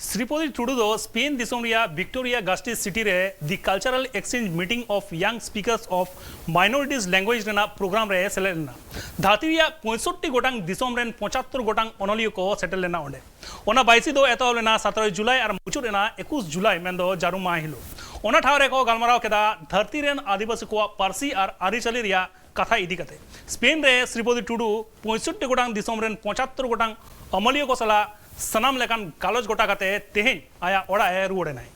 श्रीपति टुडू दो स्पेन दिसोम रिया विक्टोरिया गास्टिस सिटी रे दि cultural exchange meeting of young speakers of minorities language रेना प्रोग्राम रे सेलेद लेना धाती रिया 65 गोटांग दिसोम रेन 75 गोटांग ओनलियो को सेटल लेना ओंडे ओना बाइसी दो एतो लेना 17 जुलाई और मुचुद रेना 21 जुलाई मेंदो जारुम मा हिलो ओना ठावरे को गलमाराव केदा धरती रेन आदिवासी को पारसी और आरिचली रिया कथा इदी कते स्पेन रे श्रीपति टुडू 65 गोटांग दिसोम रेन 75 गोटांग अमलियो को सला सनाम लेकान कालोज गोटा काते तेहें आया ओड़ा ए रुवड़े नाय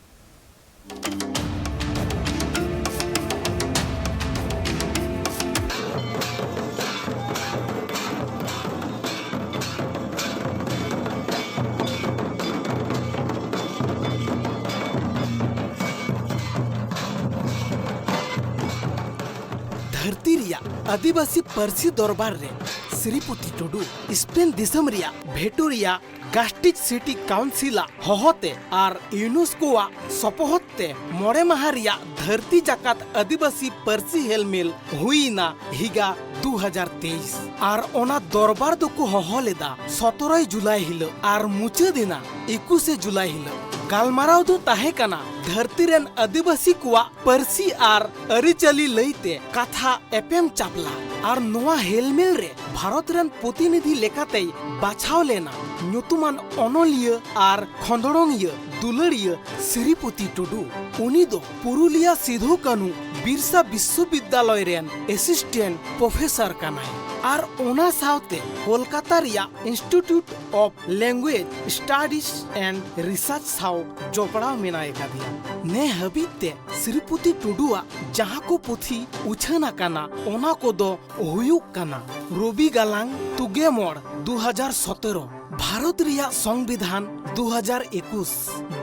धरती रिया आदिवासी पारसी दरबार रे श्रीपति टुडू स्पेन दिसम रिया भेटोरिया गास्टिज सिटी काउंसिल हहते और यूनेस्को सपोहते मोड़े माह रिया धरती जाकात आदिवासी पारसी हेलमेल हुईना हिगा 2023 और ओना दरबार दोको हहलेदा 17 जुलाई हिलो और मुचादिना 21 जुलाई हिलो गालमाराव दो ताहे कना धरती रेन आदिवासी कुआ पारसी और अरिचली लईते कथा एपेम चापला और नोआ हेलमेल रे भारत रेन प्रतिनिधि लेकाते बाछाव लेना ᱧᱩᱛᱩᱢᱟᱱ ᱚᱱᱚᱞᱤᱭᱟᱹ ᱟᱨ ᱠᱷᱚᱸᱫᱽᱲᱚᱝᱤᱭᱟᱹ ᱫᱩᱞᱟᱹᱲᱤᱭᱟᱹ ᱥᱨᱤᱯᱚᱛᱤ ᱴᱩᱰᱩ ᱩᱱᱤ ᱫᱚ ᱯᱩᱨᱩᱞᱤᱭᱟᱹ ᱥᱤᱫᱷᱩ ᱠᱟᱹᱱᱩ ᱵᱤᱨᱥᱟ ᱵᱤᱥᱥᱚᱵᱤᱫᱽᱫᱟᱞᱚᱭ ᱨᱮᱱ ᱮᱥᱤᱥᱴᱮᱱᱴ ᱯᱨᱚᱯᱷᱮᱥᱟᱨ ᱠᱟᱱᱟᱭ ᱟᱨ ᱚᱱᱟ ᱥᱟᱶᱛᱮ ᱠᱳᱞᱠᱟᱛᱟ ᱨᱮᱭᱟᱜ institute of language studies and research ᱥᱟᱶ ᱡᱚᱯᱲᱟᱣ ᱢᱮᱱᱟᱭ ᱟᱠᱟᱫᱮᱭᱟ ᱱᱮ ᱦᱟᱹᱵᱤᱡ ᱛᱮ श्रीपति टुडुआ जहाँ को पुथी उछाना काना ओना को दो हुयुक काना रवि गालांग तुगे मोड़ 2017 भारत रिया संविधान 2021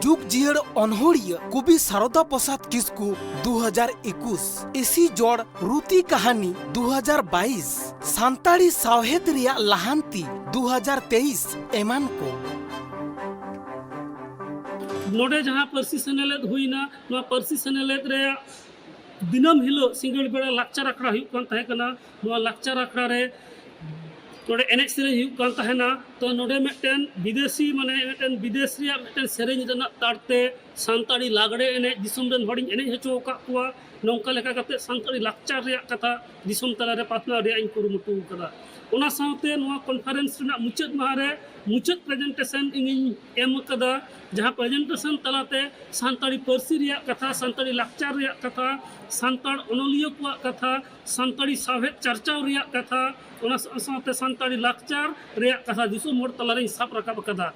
जुग जियर अनहोड़िया कवि शारदा प्रसाद किस्कू 2021 इसी जोड़ रुति कहानी 2022 सांताड़ी सावहेद रिया लहांती 2023 एमान को नोडे जहाँ पारसी सेनेलेद हुईना नोआ पारसी सेनेलेद रे दिनम हिलो सिंगल बेड़ा लाक्चर आखड़ा हुई कान तहे कना नोआ लाक्चर आखड़ा रे नोडे एनेज सेरेंज हुई कान तहेना तो नोडे मेटन विदेशी माने मेटन विदेश रिया मेटन सेरेंज रेना तारते सांताड़ी लागड़े एनेज दिसम रेन हडिं एनेज हचो का कुआ नोंका लेका कते सांताड़ी लाक्चर रिया कथा दिसम तला रे पातना रे इन कुरुमुटु कदा ओना साउते नोआ कॉन्फ्रेंस रेना मुचाद मारे मुचाद प्रेजेंटेशन इंगिन एम कदा जहाँ प्रेजेंटेशन तलाते सांताड़ी पारसी रिया कथा सांताड़ी लाक्चर रिया कथा सांताड़ अनलियो को कथा सांताड़ी सावेद चर्चा रिया कथा ओना साउते सांताड़ी लाक्चर रिया कथा दिसम मोड़ तला रे साब रकाब कदा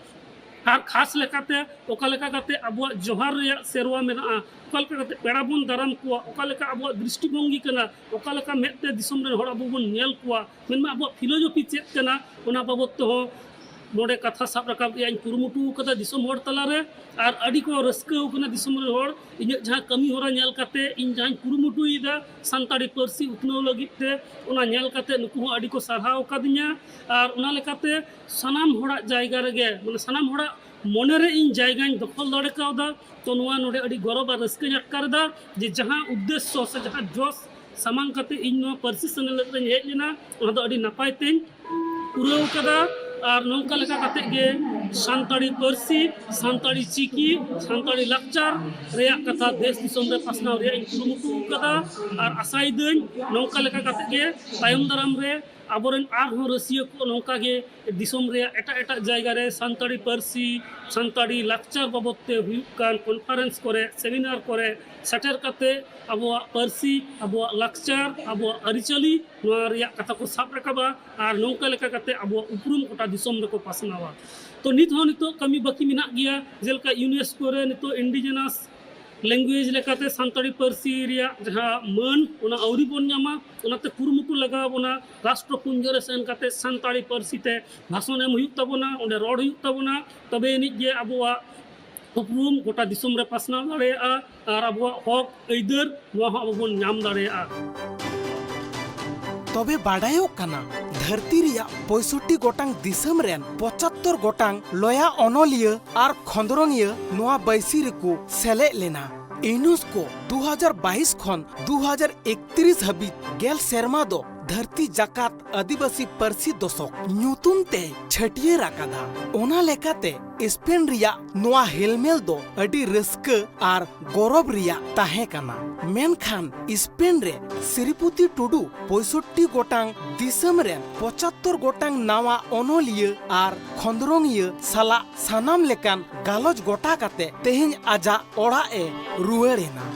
और खास लेकाते ओका लेका काते अबुआ जोहार रिया सेरवा मेना ओका लेका काते पेड़ा बुन दाराम कुआ ओका लेका अबुआ दृष्टिभंगी कना ओका लेका मेते दिसम रे हड़ अबु बुन नेल कुआ मेनमा अबुआ फिलोसफी चेत कना ओना बाबत तो नोडे कथा साब रकाब रिया कुरुमुटु कदा दिसम हड़ तला रे और अडी को रस्का कना दिसम रे हड़ इन जहां कमी होरा नेल काते इन जहां कुरुमुटु इदा सांताड़ी पारसी उतनो लगिते ओना नेल काते नुकु हो अडी को सारहाव कादिया और ओना लेकाते सनाम हड़ा जायगा रेगे माने सनाम हड़ा मने रे इन जायगा दखल दड़े कावदा तो नोआ नोडे अडी गौरव और रस्का अटकारदा जे जहां उद्देश्य से जहां जोश सामान काते इन नोआ पारसी सेनेलेद रे हेज लेना ओना दो अडी नापाय तेन पुराव कदा और नौका लेका काते गे सांताड़ी पारसी सांताड़ी चिकी सांताड़ी लाक्चर रेया कथा देश दिसम रे पासनाव रे कुरुमुटु कदा और आसाई दई नौका लेका काते गे तायम दाराम रे आबोरेन आरहों रसिया को नौका गे दिसम रे एटा एटा जायगा रे सांताड़ी पारसी सांताड़ी लाक्चर बाबते हुयुकान कॉन्फ्रेंस करे सेमिनार करे सेटर काते अबुआ पारसी अबुआ लाक्चर अबुआ अरिचली नोआ रिया कथा को साब रकाबा और नौका लेका काते अबुआ उपरुम कोटा दिसम रे को पासनावा तो नित हो नितो कमी बाकी मिना गया जेलका यूनेस्को रे नितो इंडिजिनस लैंग्वेज लेकाते सांताड़ी पारसी रिया जहां मन ओना औरी बोन न्यामा ओनाते कुरुमुटु लगा बोना राष्ट्रपुंज रे सेन काते सांताड़ी पारसी ते भाषण एम हुयुक ताबोना ओंडे रड हुयुक ताबोना तबे नि जे अबुआ उपरुम गोटा दिसम रे पासनाव दाड़ेया और अबुआ हक अइदार नोआ हो अबुबोन न्याम दाड़ेया तबे बाडायो कना धरती रिया 65 गोटांग दिसम रेन 75 गोटांग लोया अनलिया और खंदरंगिया नोआ बैसी रेको सेले लेना यूनेस्को 2022 खन 2031 हाबिज गेल सेरमा दो धरती जाकात आदिवासी पारसी दशक ᱧᱩᱛᱩᱢ ᱛᱮ ᱪᱷᱟᱹᱴᱭᱟᱹᱨ ᱟᱠᱟᱫᱟ। ᱚᱱᱟ ᱞᱮᱠᱟᱛᱮ स्पेन ᱨᱮᱭᱟᱜ ᱱᱚᱣᱟ ᱦᱮᱞᱢᱮᱞ ᱫᱚ ᱟᱹᱰᱤ ᱨᱟᱹᱥᱠᱟᱹ ᱟᱨ ᱜᱚᱨᱚᱵ ᱨᱮᱭᱟᱜ ᱛᱟᱦᱮᱸ ᱠᱟᱱᱟ। ᱢᱮᱱᱠᱷᱟन स्पेन ᱨᱮ ᱥᱨᱤᱯᱚᱛᱤ ᱴᱩᱰᱩ 65 ᱜᱚᱴᱟᱝ ᱫᱤᱥᱚᱢ ᱨᱮᱱ 75 ᱜᱚᱴᱟᱝ ᱱᱟᱣᱟ ᱚᱱᱚᱞᱤᱭᱟᱹ ᱟᱨ ᱠᱷᱚᱸᱫᱽᱨᱚᱱᱤᱭᱟᱹ ᱥᱟᱞᱟᱜ ᱥᱟᱱᱟᱢ ᱞᱮᱠᱟᱱ ᱜᱟᱞᱚᱪ ᱜᱚᱴᱟ ᱠᱟᱛᱮ ᱛᱮᱦᱮᱧ ᱟᱡᱟᱜ ᱚᱲᱟᱜ ᱮ ᱨᱩᱣᱟᱹᱲ ᱮᱱᱟ।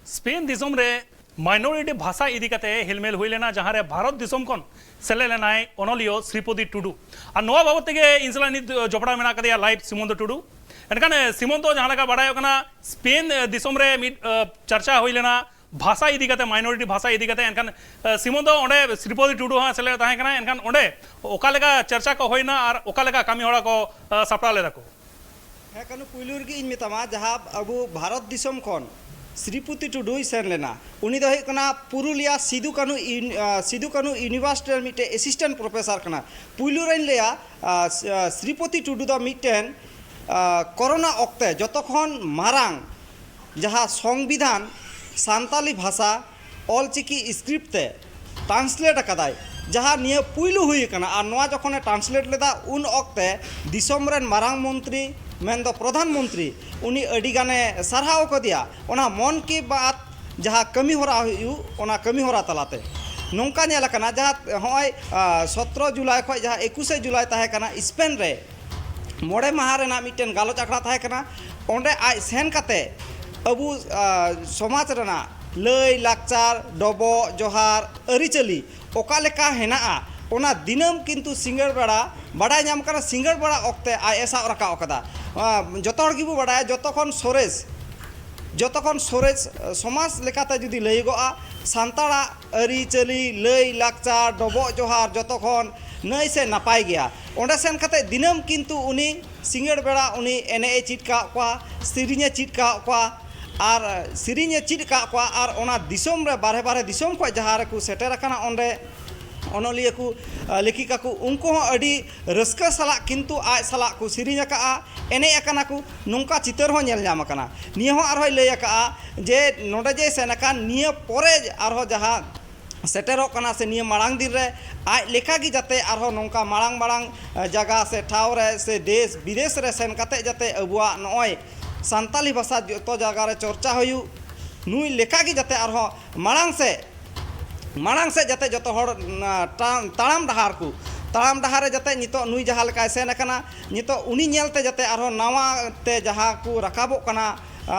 स्पेन दिसम रे माइनॉरिटी भाषा इदी कते हेलमेल हुई लेना जहाँ रे भारत दिसम कौन सेले लेनाय ओनोलियो श्रीपति टुडू और नोआ बाबत तेगे इंसला नित जोपड़ा मेना कदिया लाइव सिमोंदो टुडू एनकान सिमोंदो जहाँ लगा बड़ाय कना स्पेन दिसम रे मिट चर्चा हुई लेना भाषा इदी कते माइनॉरिटी भाषा इदी कते एनकान सिमोंदो ओंडे श्रीपति टुडू हाँ सेले ताहे कना एनकान ओंडे ओका लेका चर्चा को होइना और ओका लेका कामी होड़ा को सपड़ा लेदा को है कनु पुइलुर गी इन मितामा जहाँ अब भारत दिसम खन श्रीपति टुडू सेन लेना उनी दो कना पुरुलिया सिदु कानु यूनिवर्सिटी मिटे असिस्टेंट प्रोफेसर कना पुइलुरेन लेया श्रीपति टुडू द मिटेन कोरोना ऑक्ते जतखन मारांग जहाँ संविधान सान्ताली भाषा ऑलचिकी स्क्रिप्ट ते ट्रांसलेट अकादाय जहाँ निये पुइलु हुई कना और नोआ जखने ट्रांसलेट लेदा उन ऑक्ते दिसम रेन मारांग मंत्री मेनदो प्रधानमंत्री उनी अडी गाने सारहाव को दिया ओना मन की बात जहाँ कमी होरा हुई ओना कमी होरा तलाते नौका नेला कना जहाँ होय 17 जुलाई खो जहाँ 21 जुलाई ताहे कना स्पेन रे मोड़े माह रेना मिटेन गालोच आखड़ा ताहे कना ओंडे आज सेन काते अबु समाज रेना लय लाकचार डबो जोहार अरिचली ओका लेका हेनाआ ओना दिनम किंतु सिंगड़ बेड़ा बड़ा नाम कना सिंगड़ बेड़ा ऑक्ते आई ऐसा रखा ओकदा जतो हर गिबु बड़ा जतखन सोरेज समाज लेकाते जुदी लयगोआ सान्ताड़ा अरिचली लय लाकचार डबो जोहार जतखन नई से नापाय गया ओंडे सेन काते दिनम किंतु उनी सिंगड़ बेड़ा उनी एने चिट का कोआ सिरिने चिट का कोआ और सिरिने चिट का कोआ और ओना दिसोम रे बारे बारे दिसोम को जहाँ रे को सेटर कना ओंडे ओनोलिया को लेखिका को उनको अड़ी रस्का सला किंतु आज सला को सिरिंग का एने अकना को नौका चितर हो नेल जाम कना निय हो आरो लय का जे नोडे जे सेनका निय परे आरो जहाँ सेटेरो कना से निय मांग दिन रे आज लेखा की जाते आरो नौका मांग जगह से ठाव रे से देश विदेश रे सेन काते जाते अबुआ नय सान्ताली भाषा जो जगह रे चर्चा होयु नुई लेखा की जाते आरो मांग से जाते जो ताड़ाम डहार जाते नितो नुई जहाँ लेका सेन कना नितो उनी नेलते जाते आरो नावा ते जहाँ को रकाबो कना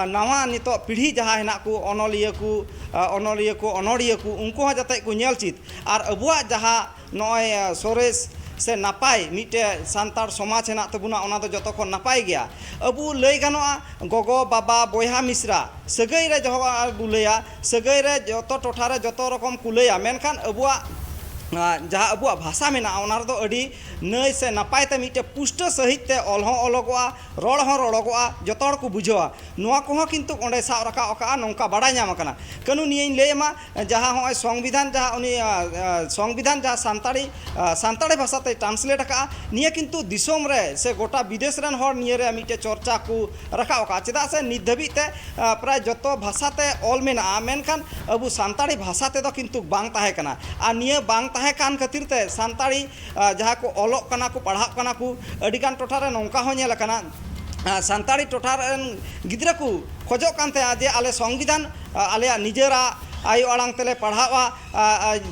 नावा नितो पीढ़ी जहाँ हेना को ओनोलिया को अनोड़िया को उनको हो जाते को नेल चित और अबुआ जहाँ नय सोरेस से नापाय मिटे सान्तार समाज हेना तबुना ओना दो जतो को नापाय गया अबु लय गानोआ गोगो बाबा बोया मिश्रा सगै रे जहो बुलैया सगै रे जतो टोठा रे जतो रकम कुलैया मेनखान अबुआ जहाँ अबुआ भाषा में दो अड़ी नई से नपायते मिटे पुष्ट सहित ते ऑल हो अलगोआ रोड़ हो रोड़गोआ जतो हर को बुझवा नुआ को किंतु ओंडे सा रखा ओका नौका बाड़ा नाम कना कनु नियन लेमा जहाँ हो संविधान जहाँ उनी संविधान जहाँ सान्ताड़ी भाषा ते ट्रांसलेट का निये किंतु दिसोम रे से गोटा विदेश रन हर निये रे मिटे चर्चा को रखा ओका चेदा से नित धाबी ते प्राय जतो भाषा ते ऑल मेना मेनखान अबु सान्ताड़ी भाषा ते दो किंतु बांग ताहे कना आ निये बांग ताहे कान खातिर ते सान्ताड़ी जहाँ को ऑलोक कना को पढ़ाव कना को अडिगान टोठा रे नौका हो नेल कना सान्ताड़ी टोठा रेन गिद्रा को खोजो कानते जे आले संविधान आले निजेरा आयु आड़ांग तेले पढ़ावा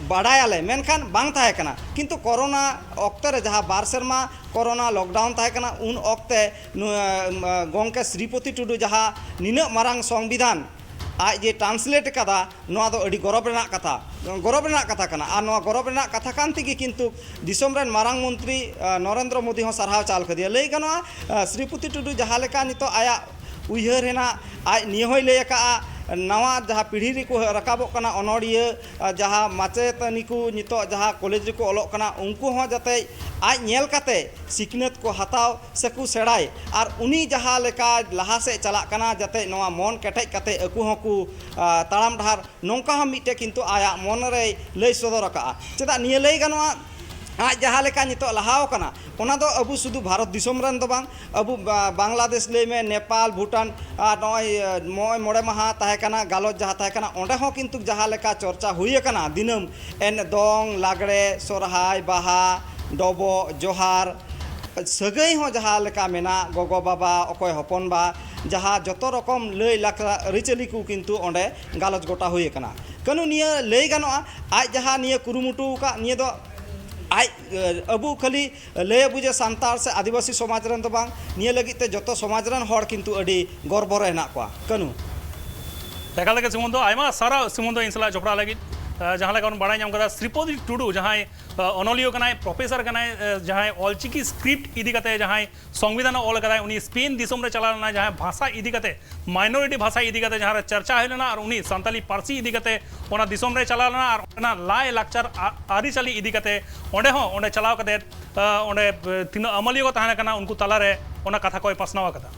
बाड़ायाले मेनखान बांग ताहे कना किंतु कोरोना ऑक्ते रे जहाँ 2 सेरमा कोरोना लॉकडाउन ताहे कना उन ऑक्ते गोंके श्रीपति टुडू जहाँ निना मारांग संविधान आज जे ट्रांसलेट कदा नोआ दो अड़ी गौरव रेना कथा कना आ नोआ गौरव रेना कथा कान तिगी किंतु दिसोम रेन मारांग मंत्री नरेंद्र मोदी हो सारहाव चाल कदिया लई गनोआ श्रीपति टुडू जहाँ लेका नितो आया उयहर हेना आज निय होय लय का नवा जहाँ पीढ़ी को रकाबो कना अनोड़िया जहाँ माचेतनी को नितो जहाँ कॉलेज को ऑलोक कना उनको हो जाते आज नेल काते सिकनत को हताव सकू सेड़ाय और उनी जहाँ लेका लहा से चला कना जाते नवा मन केटेज काते अकु होकु ताड़ाम डहार नौका हम मिटे किंतु आया मन रे लय सदर का चेदा निये लय गनोआ आज जहाँ लेका नितो लहाव कना ᱚᱱᱟ ᱫᱚ ᱟᱵᱚ ᱥᱩᱫᱷᱩ ᱵᱷᱟᱨᱚᱛ ᱫᱤᱥᱚᱢ ᱨᱮᱱ ᱫᱚ ᱵᱟᱝ, ᱟᱵᱚ ᱵᱟᱝᱞᱟᱫᱮश ᱞᱟᱹᱭ ᱢᱮ, ᱱᱮᱯᱟᱞ, ᱵᱷᱩᱴᱟᱱ, ᱟᱨ ᱱᱚᱜᱼᱚᱭ ᱢᱚᱬᱮ ᱢᱟᱦᱟ ᱛᱟᱦᱮᱸ ᱠᱟᱱᱟ ᱜᱟᱞᱚᱪ ᱡᱟᱦᱟᱸ ᱛᱟᱦᱮᱸ ᱠᱟᱱᱟ, ᱚᱸᱰᱮ ᱦᱚᱸ ᱠᱤᱱᱛᱩ ᱡᱟᱦᱟᱸ ᱞᱮᱠᱟ ᱪᱚᱨᱪᱟ ᱦᱩᱭ ᱟᱠᱟᱱᱟ ᱫᱤᱱᱟᱹᱢ ᱫᱚᱝ, ᱞᱟᱜᱽᱲᱮ, ᱥᱚᱨᱦᱟᱭ, ᱵᱟᱦᱟ, ᱰᱚᱵᱚᱜ, ᱡᱚᱦᱟᱨ, ᱥᱟᱹᱜᱟᱹᱭ ᱦᱚᱸ ᱡᱟᱦᱟᱸ ᱞᱮᱠᱟ ᱢᱮᱱᱟᱜ, ᱜᱚᱜᱚ ᱵᱟᱵᱟ, ᱚᱠᱚᱭ ᱦᱚᱯᱚᱱ ᱵᱟ, ᱡᱟᱦᱟᱸ ᱡᱚᱛᱚ ᱨᱚᱠᱚᱢ ᱞᱟᱹᱭ ᱞᱟᱠᱪᱟᱨ ᱟᱹᱨᱤᱪᱟᱹᱞᱤ ᱠᱚ ᱠᱤᱱᱛᱩ ᱚᱸᱰᱮ ᱜᱟᱞᱚᱪ ᱜᱚᱴᱟ ᱦᱩᱭ ᱟᱠᱟᱱᱟ᱾ ᱠᱟᱹᱱᱩ ᱱᱤᱭᱟᱹ ᱞᱟᱹᱭ ᱜᱟᱱᱚᱜᱼᱟ ᱟᱡ ᱡᱟᱦᱟᱸ ᱱᱤᱭᱟᱹ ᱠᱩᱨᱩᱢᱩᱴᱩ ᱟᱠᱟᱫ, ᱱᱤᱭᱟᱹ ᱫᱚ ᱟᱡ ᱟᱵᱚ ᱠᱷᱟᱹᱞᱤ ᱞᱟᱹᱭ ᱟᱵᱚ ᱡᱮ ᱥᱟᱱᱛᱟᱲ ᱥᱮ ᱟᱹᱫᱤᱵᱟᱹᱥᱤ ᱥᱚᱢᱟᱡᱽ ᱨᱮᱱ ᱫᱚ ᱵᱟᱝ, ᱱᱤᱭᱟᱹ ᱞᱟᱹᱜᱤᱫ ᱛᱮ ᱡᱚᱛᱚ ᱥᱚᱢᱟᱡᱽ ᱨᱮᱱ ᱦᱚᱲ ᱠᱤᱱᱛᱩ ᱟᱹᱰᱤ ᱜᱚᱨᱵᱚ ᱨᱮ ᱦᱮᱱᱟᱜ ᱠᱚᱣᱟ᱾ ᱠᱟᱹᱱᱩ ᱮᱠᱟᱞ ᱛᱮᱜᱮ ᱥᱤᱢᱚᱱᱫᱚ ᱟᱭᱢᱟ ᱥᱟᱨᱦᱟᱣ ᱥᱤᱢᱚᱱᱫᱚ ᱤᱧ ᱥᱟᱞᱟᱜ ᱡᱚᱯᱲᱟᱣ ᱞᱟᱹᱜᱤᱫ ᱡᱟᱦᱟᱸ ᱞᱮᱠᱟ ᱵᱚᱱ ᱵᱟᱲᱟᱭ ᱧᱟᱢ ᱠᱟᱫᱟ ᱥᱨᱤᱯᱚᱫᱤ ᱴᱩᱰᱩ ᱡᱟᱦᱟᱸᱭ ᱚᱱᱚᱞᱤᱭᱟᱹ ᱠᱟᱱᱟᱭ, ᱯᱨᱚᱯᱷᱮᱥᱟᱨ ᱠᱟᱱᱟᱭ, ᱡᱟᱦᱟᱸᱭ ᱚᱞᱪᱤᱠᱤ ᱥᱠᱨᱤᱯᱴ ᱤᱫᱤ ᱠᱟᱛᱮ ᱡᱟᱦᱟᱸᱭ ᱥᱚᱝᱵᱤᱫᱷᱟᱱ ᱚᱞ ᱠᱟᱫᱟᱭ, ᱩᱱᱤ ᱥᱯᱮᱱ ᱫᱤᱥᱚᱢ ᱨᱮ ᱪᱟᱞᱟᱣ ᱞᱮᱱᱟ ᱡᱟᱦᱟᱸᱭ ᱵᱷᱟষᱟ ᱤᱫᱤ ᱠᱟᱛᱮ, ᱢᱟइनॉरिटी ᱵᱷᱟषᱟ ᱤᱫᱤ ᱠᱟᱛᱮ ᱡᱟᱦᱟᱸ ᱪᱟᱨᱪᱟ ᱦᱩᱭ ᱞᱮᱱᱟ, ᱟᱨ ᱩᱱᱤ ᱥᱟᱱᱛᱟᱞᱤ ᱯᱟᱹᱨᱥᱤ ᱤᱫᱤ ᱠᱟᱛᱮ ᱚᱱᱟ ᱫᱤᱥᱚᱢ ᱨᱮ ᱪᱟᱞᱟᱣ ᱞᱮᱱᱟ, ᱟᱨ ᱚᱱᱟ ᱞᱟᱭ ᱞᱟᱠᱪᱟᱨ ᱟᱹᱨᱤᱪᱟᱹᱞᱤ ᱤᱫᱤ ᱠᱟᱛᱮ ᱚᱸᱰᱮ ᱪᱟᱞᱟᱣ ᱠᱟᱛᱮ ᱚᱸᱰᱮ ᱛᱤᱱᱟᱹᱜ ᱟᱹᱢᱟᱹᱞᱤᱭᱟᱹ ᱠᱚ ᱛᱟᱦᱮᱸ ᱠᱟᱱᱟ ᱩᱱᱠᱩ ᱛᱟᱞᱟᱨᱮ ᱚᱱᱟ ᱠᱟᱛᱷᱟ ᱠᱚᱭ ᱯᱟᱥᱱᱟᱣ ᱟᱠᱟᱫᱟ᱾